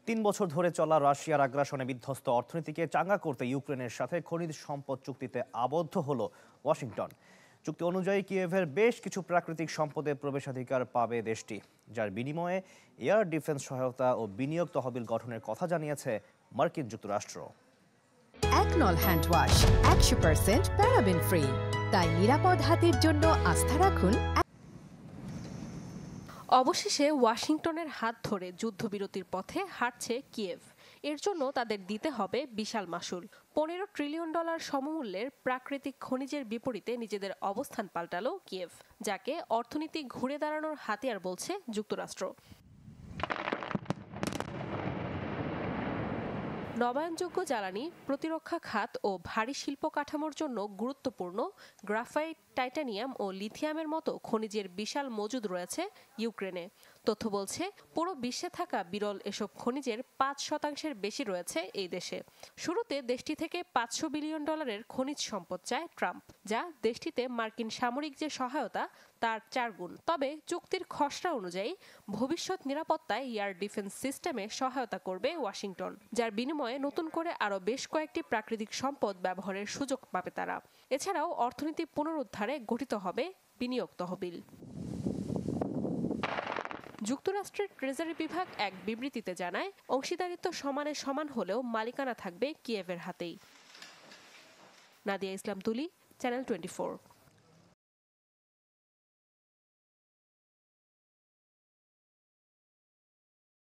৩ বছর ধরে চলা রাশিয়ার আগ্রাসনে বিধ্বস্ত অর্থনীতিকে চাঙ্গা করতে ইউক্রেনের সাথে খনিজ সম্পদ চুক্তিতে আবদ্ধ হল ওয়াশিংটন। চুক্তি অনুযায়ী কিয়েভের বেশ কিছু প্রাকৃতিক সম্পদে প্রবেশাধিকার পাবে দেশটি, যার বিনিময়ে এয়ার ডিফেন্স সহায়তা ও বিনিয়োগ তহবিল গঠনের কথা জানিয়েছে মার্কিন যুক্তরাষ্ট্র। একনল হ্যান্ড ওয়াশ 100% প্যারাবেন ফ্রি, তাই নিরাপদ হাতের জন্য আস্থা রাখুন। অবশেষে ওয়াশিংটনের হাত ধরে যুদ্ধবিরতির পথে হাঁটছে কিয়েভ। এর জন্য তাদের দিতে হবে বিশাল মাশুল। $15 ট্রিলিয়ন সমমূল্যের প্রাকৃতিক খনিজের বিপরীতে নিজেদের অবস্থান পাল্টালো কিয়েভ, যাকে অর্থনীতি ঘুরে দাঁড়ানোর হাতিয়ার বলছে যুক্তরাষ্ট্র। নবায়নযোগ্য জ্বালানি, প্রতিরক্ষা খাত ও ভারী শিল্প কাঠামোর জন্য গুরুত্বপূর্ণ গ্রাফাইট, টাইটানিয়াম ও লিথিয়ামের মতো খনিজের বিশাল মজুদ রয়েছে ইউক্রেনে। তথ্য বলছে, পুরো বিশ্বে থাকা বিরল এসব খনিজের 5% বেশি রয়েছে এই দেশে। শুরুতে দেশটি থেকে $500 বিলিয়ন খনিজ সম্পদ চায় ট্রাম্প, যা দেশটিতে মার্কিন সামরিক যে সহায়তা তার 4 গুণ। তবে চুক্তির খসড়া অনুযায়ী ভবিষ্যৎ নিরাপত্তায় এয়ার ডিফেন্স সিস্টেমে সহায়তা করবে ওয়াশিংটন, যার বিনিময়ে নতুন করে আরও বেশ কয়েকটি প্রাকৃতিক সম্পদ ব্যবহারের সুযোগ পাবে তারা। এছাড়াও অর্থনীতি পুনরুদ্ধারে গঠিত হবে বিনিয়োগ তহবিল। যুক্তরাষ্ট্রের ট্রেজারি বিভাগ এক বিবৃতিতে জানায়, অংশীদারিত্ব সমানে সমান হলেও মালিকানা থাকবে কিয়েভের হাতেই। নাদিয়া ইসলাম তুলি, চ্যানেল 24।